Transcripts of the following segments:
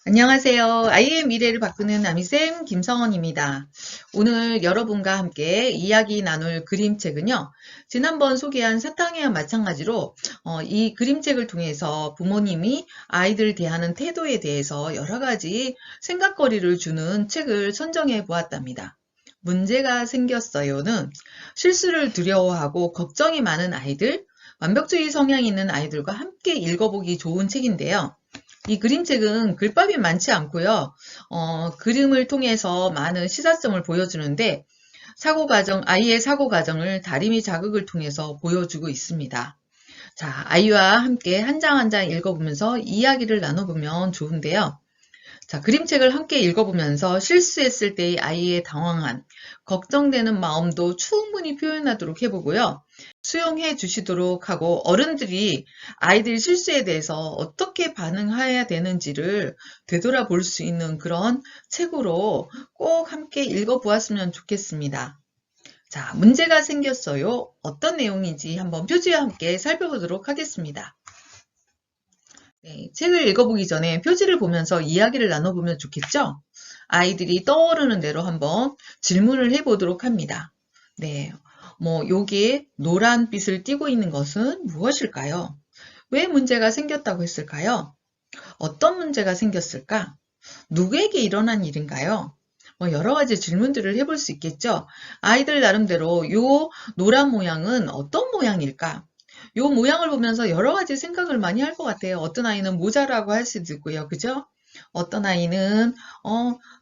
안녕하세요. 아이의 미래를 바꾸는 아미쌤 김성원입니다. 오늘 여러분과 함께 이야기 나눌 그림책은요. 지난번 소개한 사탕이와 마찬가지로 이 그림책을 통해서 부모님이 아이들 대하는 태도에 대해서 여러 가지 생각거리를 주는 책을 선정해 보았답니다. 문제가 생겼어요는 실수를 두려워하고 걱정이 많은 아이들, 완벽주의 성향이 있는 아이들과 함께 읽어보기 좋은 책인데요. 이 그림책은 글밥이 많지 않고요. 그림을 통해서 많은 시사점을 보여주는데 아이의 사고 과정을 다리미 자극을 통해서 보여주고 있습니다. 자, 아이와 함께 한 장 한 장 읽어보면서 이야기를 나눠보면 좋은데요. 자, 그림책을 함께 읽어보면서 실수했을 때의 아이의 당황한, 걱정되는 마음도 충분히 표현하도록 해보고요. 수용해 주시도록 하고 어른들이 아이들 실수에 대해서 어떻게 반응해야 되는지를 되돌아볼 수 있는 그런 책으로 꼭 함께 읽어보았으면 좋겠습니다. 자, 문제가 생겼어요. 어떤 내용인지 한번 표지와 함께 살펴보도록 하겠습니다. 네, 책을 읽어보기 전에 표지를 보면서 이야기를 나눠보면 좋겠죠? 아이들이 떠오르는 대로 한번 질문을 해보도록 합니다. 네, 여기에 노란빛을 띠고 있는 것은 무엇일까요? 왜 문제가 생겼다고 했을까요? 어떤 문제가 생겼을까? 누구에게 일어난 일인가요? 여러 가지 질문들을 해볼 수 있겠죠? 아이들 나름대로 요 노란 모양은 어떤 모양일까? 요 모양을 보면서 여러 가지 생각을 많이 할 것 같아요. 어떤 아이는 모자라고 할 수도 있고요. 그죠? 어떤 아이는,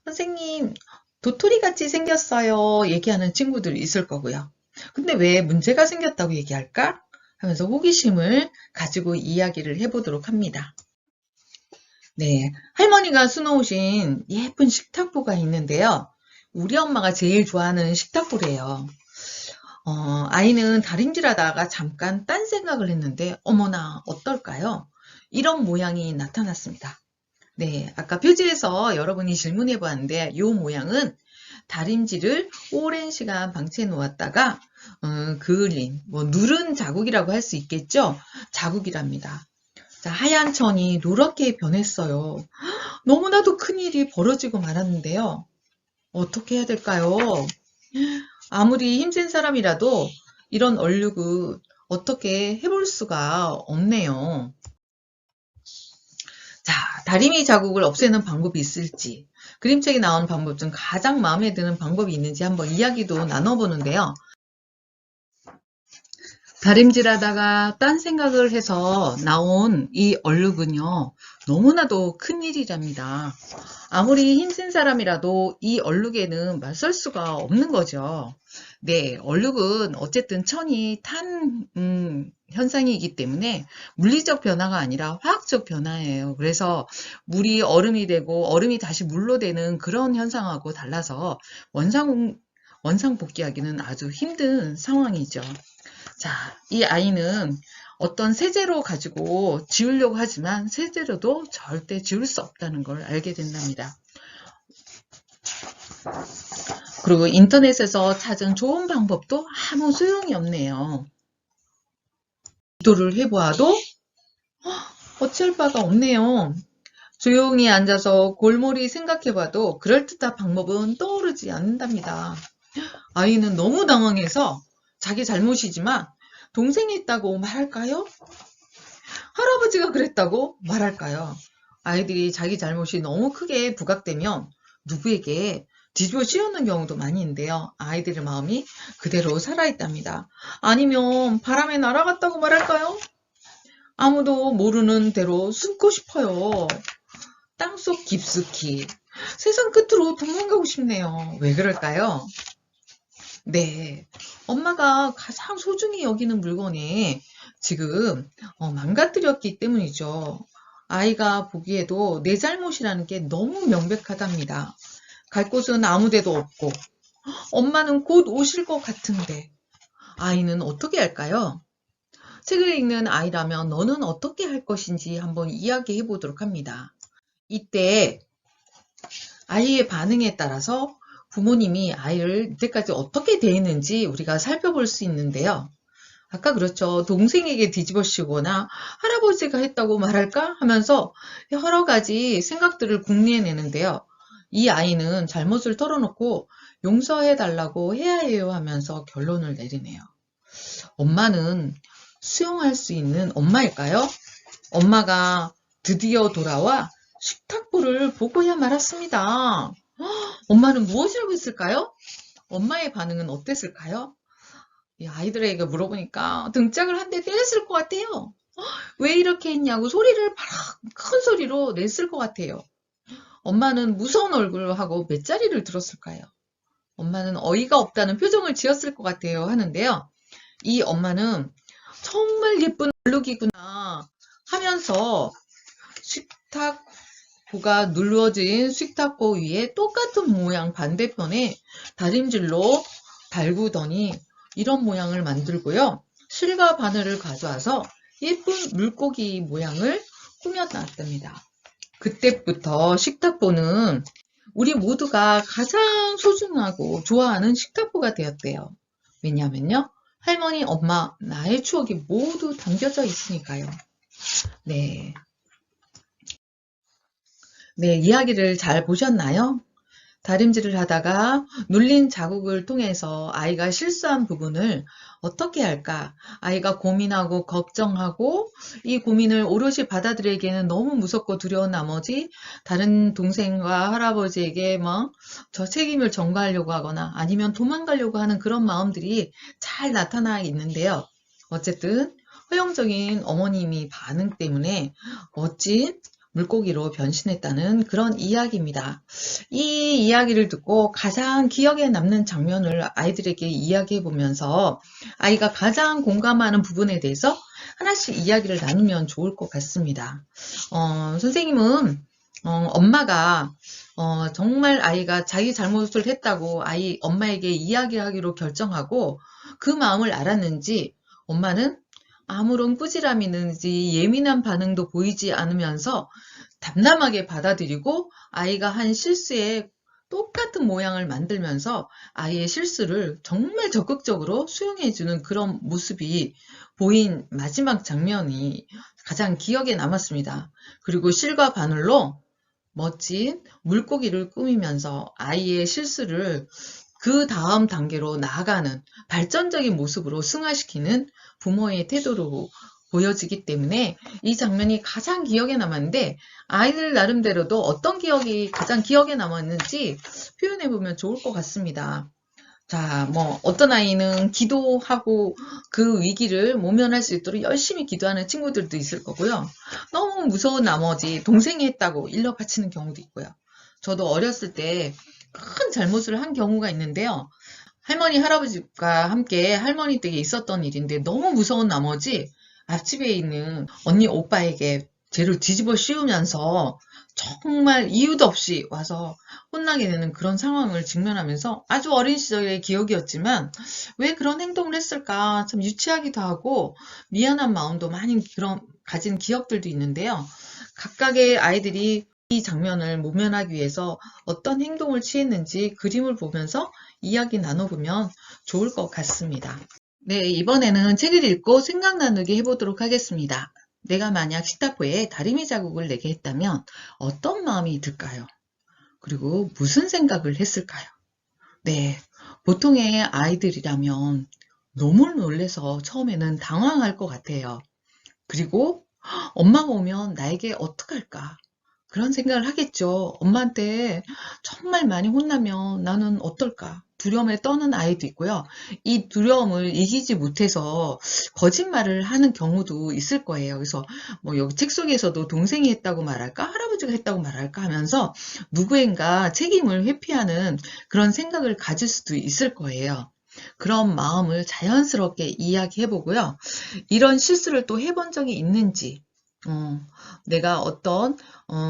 선생님, 도토리 같이 생겼어요. 얘기하는 친구들이 있을 거고요. 근데 왜 문제가 생겼다고 얘기할까? 하면서 호기심을 가지고 이야기를 해보도록 합니다. 네, 할머니가 수놓으신 예쁜 식탁보가 있는데요. 우리 엄마가 제일 좋아하는 식탁보래요. 아이는 다림질하다가 잠깐 딴 생각을 했는데 어머나 어떨까요? 이런 모양이 나타났습니다. 네, 아까 표지에서 여러분이 질문해 보았는데 이 모양은 다림질을 오랜 시간 방치해 놓았다가 그을린, 누른 자국이라고 할 수 있겠죠? 자국이랍니다. 자, 하얀 천이 노랗게 변했어요. 너무나도 큰일이 벌어지고 말았는데요. 어떻게 해야 될까요? 아무리 힘센 사람이라도 이런 얼룩은 어떻게 해볼 수가 없네요. 자, 다리미 자국을 없애는 방법이 있을지, 그림책에 나온 방법 중 가장 마음에 드는 방법이 있는지 한번 이야기도 나눠보는데요. 다림질하다가 딴 생각을 해서 나온 이 얼룩은요, 너무나도 큰일이랍니다. 아무리 힘센 사람이라도 이 얼룩에는 맞설 수가 없는 거죠. 네, 얼룩은 어쨌든 천이 탄 현상이기 때문에 물리적 변화가 아니라 화학적 변화예요. 그래서 물이 얼음이 되고 얼음이 다시 물로 되는 그런 현상하고 달라서 원상복귀하기는 아주 힘든 상황이죠. 자, 이 아이는 어떤 세제로 가지고 지우려고 하지만 세제로도 절대 지울 수 없다는 걸 알게 된답니다. 그리고 인터넷에서 찾은 좋은 방법도 아무 소용이 없네요. 기도를 해보아도 어쩔 바가 없네요. 조용히 앉아서 골몰이 생각해봐도 그럴듯한 방법은 떠오르지 않는답니다. 아이는 너무 당황해서 자기 잘못이지만 동생이 있다고 말할까요? 할아버지가 그랬다고 말할까요? 아이들이 자기 잘못이 너무 크게 부각되면 누구에게 뒤집어 씌우는 경우도 많이 있는데요. 아이들의 마음이 그대로 살아있답니다. 아니면 바람에 날아갔다고 말할까요? 아무도 모르는 대로 숨고 싶어요. 땅속 깊숙이. 세상 끝으로 도망가고 싶네요. 왜 그럴까요? 네. 엄마가 가장 소중히 여기는 물건이 지금 망가뜨렸기 때문이죠. 아이가 보기에도 내 잘못이라는 게 너무 명백하답니다. 갈 곳은 아무 데도 없고 엄마는 곧 오실 것 같은데 아이는 어떻게 할까요? 책을 읽는 아이라면 너는 어떻게 할 것인지 한번 이야기해 보도록 합니다. 이때 아이의 반응에 따라서 부모님이 아이를 이때까지 어떻게 대했는지 우리가 살펴볼 수 있는데요. 아까 그렇죠. 동생에게 뒤집어 씌우거나 할아버지가 했다고 말할까 하면서 여러 가지 생각들을 궁리해내는데요. 이 아이는 잘못을 털어놓고 용서해 달라고 해야 해요 하면서 결론을 내리네요. 엄마는 수용할 수 있는 엄마일까요? 엄마가 드디어 돌아와 식탁보를 보고야 말았습니다. 엄마는 무엇을 하고 있을까요? 엄마의 반응은 어땠을까요? 이 아이들에게 물어보니까 등짝을 한 대 때렸을 것 같아요. 왜 이렇게 했냐고 소리를 바락 큰 소리로 냈을 것 같아요. 엄마는 무서운 얼굴을 하고 몇 자리를 들었을까요? 엄마는 어이가 없다는 표정을 지었을 것 같아요 하는데요. 이 엄마는 정말 예쁜 얼룩이구나 하면서 식탁보가 누워진 식탁보 위에 똑같은 모양 반대편에 다림질로 달구더니 이런 모양을 만들고요. 실과 바늘을 가져와서 예쁜 물고기 모양을 꾸며놨답니다. 그때부터 식탁보는 우리 모두가 가장 소중하고 좋아하는 식탁보가 되었대요. 왜냐하면요. 할머니, 엄마, 나의 추억이 모두 담겨져 있으니까요. 네. 네, 이야기를 잘 보셨나요? 다림질을 하다가 눌린 자국을 통해서 아이가 실수한 부분을 어떻게 할까? 아이가 고민하고 걱정하고 이 고민을 오롯이 받아들이기에는 너무 무섭고 두려운 나머지 다른 동생과 할아버지에게 막 저 책임을 전가하려고 하거나 아니면 도망가려고 하는 그런 마음들이 잘 나타나 있는데요. 어쨌든 허용적인 어머님이 반응 때문에 멋진 물고기로 변신했다는 그런 이야기입니다. 이 이야기를 듣고 가장 기억에 남는 장면을 아이들에게 이야기해 보면서 아이가 가장 공감하는 부분에 대해서 하나씩 이야기를 나누면 좋을 것 같습니다. 선생님은 엄마가 정말 아이가 자기 잘못을 했다고 엄마에게 이야기하기로 결정하고 그 마음을 알았는지 엄마는 아무런 꾸지람이든지 예민한 반응도 보이지 않으면서 담담하게 받아들이고 아이가 한 실수에 똑같은 모양을 만들면서 아이의 실수를 정말 적극적으로 수용해주는 그런 모습이 보인 마지막 장면이 가장 기억에 남았습니다. 그리고 실과 바늘로 멋진 물고기를 꾸미면서 아이의 실수를 그 다음 단계로 나아가는 발전적인 모습으로 승화시키는 부모의 태도로 보여지기 때문에 이 장면이 가장 기억에 남았는데 아이들 나름대로도 어떤 기억이 가장 기억에 남았는지 표현해 보면 좋을 것 같습니다. 자, 어떤 아이는 기도하고 그 위기를 모면할 수 있도록 열심히 기도하는 친구들도 있을 거고요. 너무 무서운 나머지 동생이 했다고 일러 바치는 경우도 있고요. 저도 어렸을 때 큰 잘못을 한 경우가 있는데요. 할머니, 할아버지가 함께 할머니 댁에 있었던 일인데 너무 무서운 나머지 앞집에 있는 언니, 오빠에게 죄를 뒤집어 씌우면서 정말 이유도 없이 와서 혼나게 되는 그런 상황을 직면하면서 아주 어린 시절의 기억이었지만 왜 그런 행동을 했을까 참 유치하기도 하고 미안한 마음도 많이 가진 기억들도 있는데요. 각각의 아이들이 이 장면을 모면하기 위해서 어떤 행동을 취했는지 그림을 보면서 이야기 나눠보면 좋을 것 같습니다. 네, 이번에는 책을 읽고 생각 나누기 해보도록 하겠습니다. 내가 만약 식탁보에 다리미 자국을 내게 했다면 어떤 마음이 들까요? 그리고 무슨 생각을 했을까요? 네, 보통의 아이들이라면 너무 놀래서 처음에는 당황할 것 같아요. 그리고 엄마가 오면 나에게 어떡할까? 그런 생각을 하겠죠. 엄마한테 정말 많이 혼나면 나는 어떨까? 두려움에 떠는 아이도 있고요. 이 두려움을 이기지 못해서 거짓말을 하는 경우도 있을 거예요. 그래서 여기 책 속에서도 동생이 했다고 말할까? 할아버지가 했다고 말할까? 하면서 누구인가 책임을 회피하는 그런 생각을 가질 수도 있을 거예요. 그런 마음을 자연스럽게 이야기해 보고요. 이런 실수를 또 해본 적이 있는지, 내가 어떤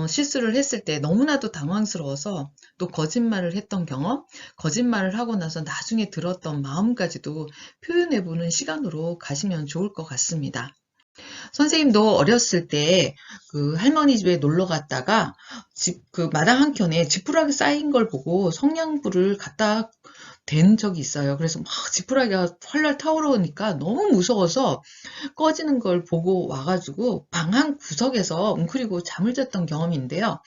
실수를 했을 때 너무나도 당황스러워서 또 거짓말을 했던 경험, 거짓말을 하고 나서 나중에 들었던 마음까지도 표현해보는 시간으로 가시면 좋을 것 같습니다. 선생님도 어렸을 때 그 할머니 집에 놀러 갔다가 그 마당 한켠에 지푸라기 쌓인 걸 보고 성냥불을 갖다 된 적이 있어요. 그래서 막 지푸라기가 활활 타오르니까 너무 무서워서 꺼지는 걸 보고 와가지고 방 한 구석에서 웅크리고 잠을 잤던 경험인데요.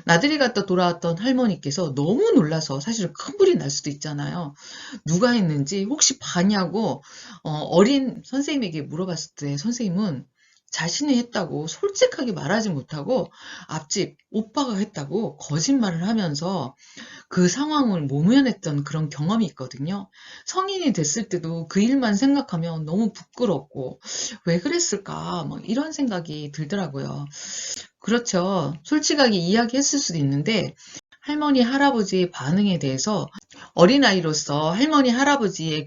나들이 갔다 돌아왔던 할머니께서 너무 놀라서 사실 큰 불이 날 수도 있잖아요. 누가 했는지 혹시 봤냐고 어린 선생님에게 물어봤을 때 선생님은 자신이 했다고 솔직하게 말하지 못하고 앞집 오빠가 했다고 거짓말을 하면서 그 상황을 모면했던 그런 경험이 있거든요. 성인이 됐을 때도 그 일만 생각하면 너무 부끄럽고 왜 그랬을까 뭐 이런 생각이 들더라고요. 그렇죠. 솔직하게 이야기했을 수도 있는데 할머니, 할아버지의 반응에 대해서 어린아이로서 할머니, 할아버지의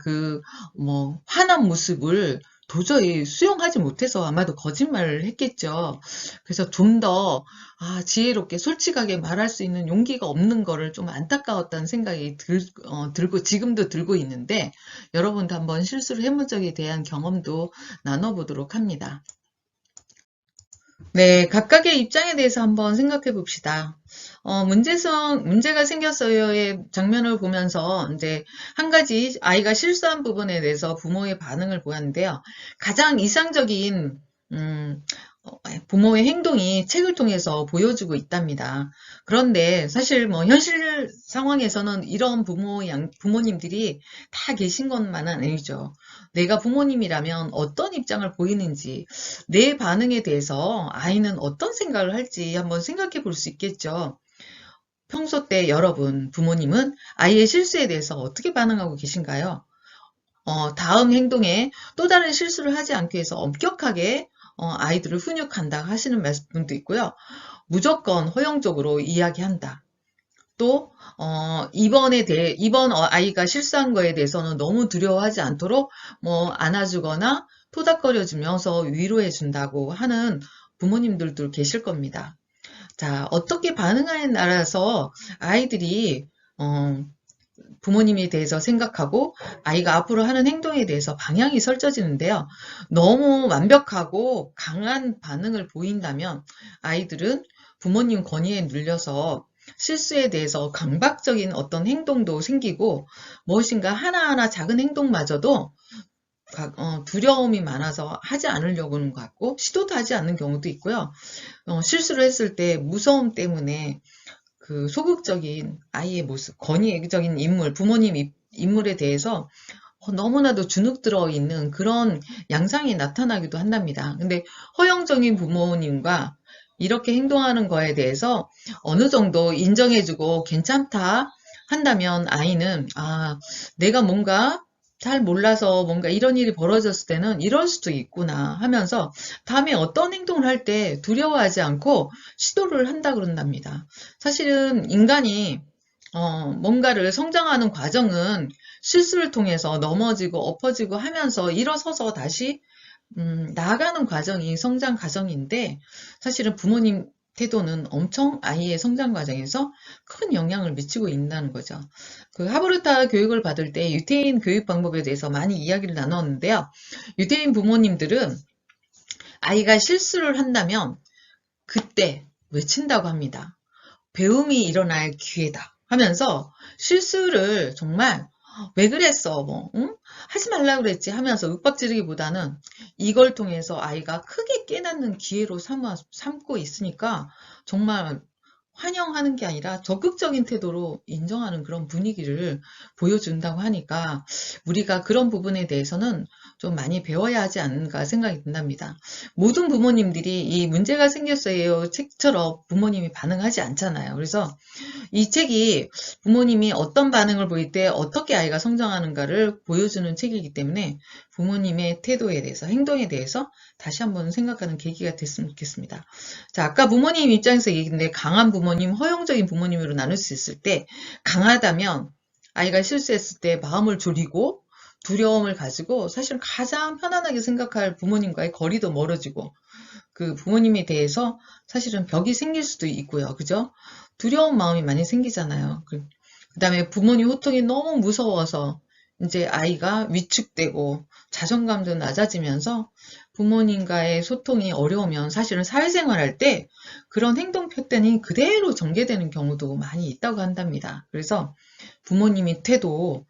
화난 모습을 도저히 수용하지 못해서 아마도 거짓말을 했겠죠. 그래서 좀 더, 지혜롭게 솔직하게 말할 수 있는 용기가 없는 거를 좀 안타까웠다는 생각이 들고, 지금도 들고 있는데, 여러분도 한번 실수를 해본 적에 대한 경험도 나눠보도록 합니다. 네, 각각의 입장에 대해서 한번 생각해 봅시다. 문제가 생겼어요의 장면을 보면서 이제 한 가지 아이가 실수한 부분에 대해서 부모의 반응을 보았는데요. 가장 이상적인, 부모의 행동이 책을 통해서 보여주고 있답니다. 그런데 사실 뭐 현실 상황에서는 이런 부모님들이 다 계신 것만은 아니죠. 내가 부모님이라면 어떤 입장을 보이는지, 내 반응에 대해서 아이는 어떤 생각을 할지 한번 생각해 볼 수 있겠죠. 평소 때 여러분, 부모님은 아이의 실수에 대해서 어떻게 반응하고 계신가요? 다음 행동에 또 다른 실수를 하지 않기 위해서 엄격하게 아이들을 훈육한다 하시는 말씀도 있고요. 무조건 허용적으로 이야기한다. 또 이번 아이가 실수한 거에 대해서는 너무 두려워하지 않도록 뭐 안아주거나 토닥거려주면서 위로해 준다고 하는 부모님들도 계실 겁니다. 자, 어떻게 반응하느냐에 따라서 아이들이 부모님에 대해서 생각하고 아이가 앞으로 하는 행동에 대해서 방향이 설정지는데요. 너무 완벽하고 강한 반응을 보인다면 아이들은 부모님 권위에 눌려서 실수에 대해서 강박적인 어떤 행동도 생기고 무엇인가 하나하나 작은 행동마저도 두려움이 많아서 하지 않으려고 하는 것 같고 시도도 하지 않는 경우도 있고요. 실수를 했을 때 무서움 때문에 그 소극적인 아이의 모습, 권위적인 인물, 부모님 인물에 대해서 너무나도 주눅 들어 있는 그런 양상이 나타나기도 한답니다. 근데 허용적인 부모님과 이렇게 행동하는 거에 대해서 어느 정도 인정해주고 괜찮다 한다면 아이는 내가 뭔가 잘 몰라서 뭔가 이런 일이 벌어졌을 때는 이럴 수도 있구나 하면서 다음에 어떤 행동을 할 때 두려워하지 않고 시도를 한다 그런답니다. 사실은 인간이 뭔가를 성장하는 과정은 실수를 통해서 넘어지고 엎어지고 하면서 일어서서 다시 나아가는 과정이 성장 과정인데 사실은 부모님 태도는 엄청 아이의 성장 과정에서 큰 영향을 미치고 있다는 거죠. 그 하브르타 교육을 받을 때 유태인 교육 방법에 대해서 많이 이야기를 나눴는데요. 유태인 부모님들은 아이가 실수를 한다면 그때 외친다고 합니다. 배움이 일어날 기회다 하면서 실수를 정말 왜 그랬어 뭐 응? 하지 말라고 그랬지 하면서 윽박지르기보다는 이걸 통해서 아이가 크게 깨닫는 기회로 삼고 있으니까 정말 환영하는 게 아니라 적극적인 태도로 인정하는 그런 분위기를 보여준다고 하니까 우리가 그런 부분에 대해서는 좀 많이 배워야 하지 않는가 생각이 든답니다. 모든 부모님들이 이 문제가 생겼어요 책처럼 부모님이 반응하지 않잖아요. 그래서 이 책이 부모님이 어떤 반응을 보일 때 어떻게 아이가 성장하는가를 보여주는 책이기 때문에 부모님의 태도에 대해서, 행동에 대해서 다시 한번 생각하는 계기가 됐으면 좋겠습니다. 자, 아까 부모님 입장에서 얘기했는데 강한 부모님, 허용적인 부모님으로 나눌 수 있을 때 강하다면 아이가 실수했을 때 마음을 졸이고 두려움을 가지고 사실 가장 편안하게 생각할 부모님과의 거리도 멀어지고 그 부모님에 대해서 사실은 벽이 생길 수도 있고요. 그죠? 두려운 마음이 많이 생기잖아요. 그 다음에 부모님 호통이 너무 무서워서 이제 아이가 위축되고 자존감도 낮아지면서 부모님과의 소통이 어려우면 사실은 사회생활 할 때 그런 행동 패턴이 그대로 전개되는 경우도 많이 있다고 한답니다. 그래서 부모님의 태도,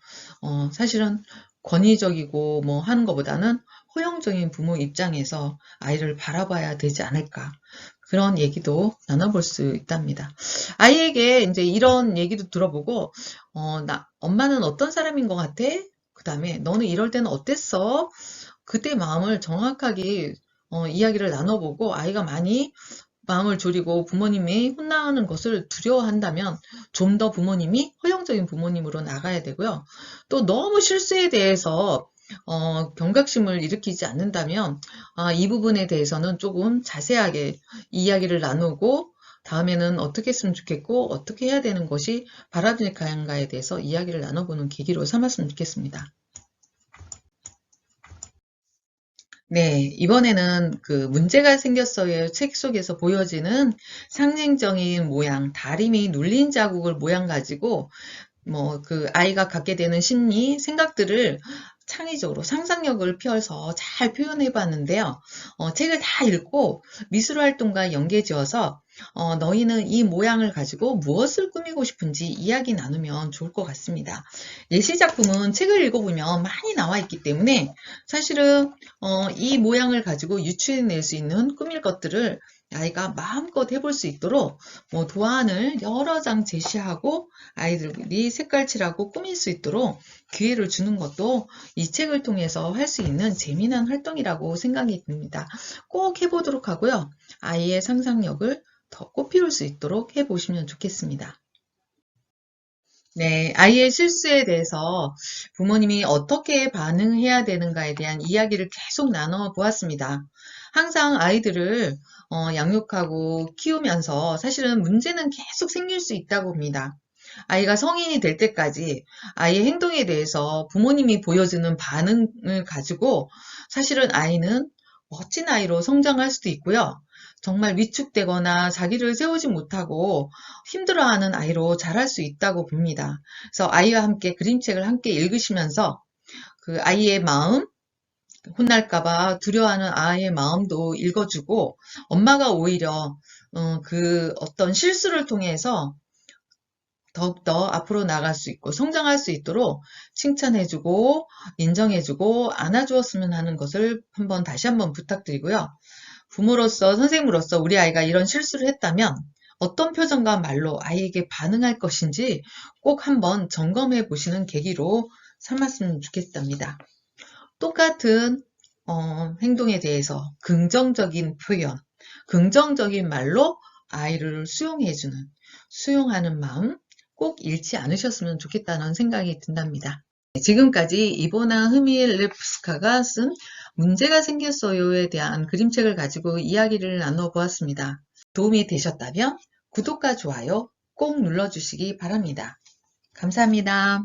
사실은 권위적이고 뭐 하는 것보다는 허용적인 부모 입장에서 아이를 바라봐야 되지 않을까. 그런 얘기도 나눠볼 수 있답니다. 아이에게 이제 이런 얘기도 들어보고, 엄마는 어떤 사람인 것 같아? 그 다음에 너는 이럴 때는 어땠어? 그때 마음을 정확하게 이야기를 나눠보고 아이가 많이 마음을 졸이고 부모님이 혼나는 것을 두려워한다면 좀 더 부모님이 허용적인 부모님으로 나가야 되고요. 또 너무 실수에 대해서 경각심을 일으키지 않는다면 이 부분에 대해서는 조금 자세하게 이야기를 나누고 다음에는 어떻게 했으면 좋겠고 어떻게 해야 되는 것이 바람직한가에 대해서 이야기를 나눠보는 계기로 삼았으면 좋겠습니다. 네, 이번에는 그 문제가 생겼어요. 책 속에서 보여지는 상징적인 모양, 다리미 눌린 자국을 모양 가지고 뭐 그 아이가 갖게 되는 심리, 생각들을 창의적으로 상상력을 펴서 잘 표현해 봤는데요. 책을 다 읽고 미술 활동과 연계지어서 너희는 이 모양을 가지고 무엇을 꾸미고 싶은지 이야기 나누면 좋을 것 같습니다. 예시 작품은 책을 읽어보면 많이 나와 있기 때문에 사실은 이 모양을 가지고 유추해낼 수 있는 꾸밀 것들을 아이가 마음껏 해볼 수 있도록 뭐 도안을 여러 장 제시하고 아이들이 색깔칠하고 꾸밀 수 있도록 기회를 주는 것도 이 책을 통해서 할 수 있는 재미난 활동이라고 생각이 듭니다. 꼭 해보도록 하고요. 아이의 상상력을 더 꽃피울 수 있도록 해보시면 좋겠습니다. 네, 아이의 실수에 대해서 부모님이 어떻게 반응해야 되는가에 대한 이야기를 계속 나눠 보았습니다. 항상 아이들을 양육하고 키우면서 사실은 문제는 계속 생길 수 있다고 봅니다. 아이가 성인이 될 때까지 아이의 행동에 대해서 부모님이 보여주는 반응을 가지고 사실은 아이는 멋진 아이로 성장할 수도 있고요. 정말 위축되거나 자기를 세우지 못하고 힘들어하는 아이로 자랄 수 있다고 봅니다. 그래서 아이와 함께 그림책을 함께 읽으시면서 그 아이의 마음, 혼날까봐 두려워하는 아이의 마음도 읽어주고 엄마가 오히려 그 어떤 실수를 통해서 더욱더 앞으로 나갈 수 있고 성장할 수 있도록 칭찬해주고 인정해주고 안아주었으면 하는 것을 다시 한번 부탁드리고요. 부모로서 선생님으로서 우리 아이가 이런 실수를 했다면 어떤 표정과 말로 아이에게 반응할 것인지 꼭 한번 점검해 보시는 계기로 삼았으면 좋겠답니다. 똑같은 행동에 대해서 긍정적인 표현, 긍정적인 말로 아이를 수용하는 마음 꼭 잃지 않으셨으면 좋겠다는 생각이 든답니다. 지금까지 이보나 흐밀레프스카가 쓴 문제가 생겼어요에 대한 그림책을 가지고 이야기를 나누어 보았습니다. 도움이 되셨다면 구독과 좋아요 꼭 눌러주시기 바랍니다. 감사합니다.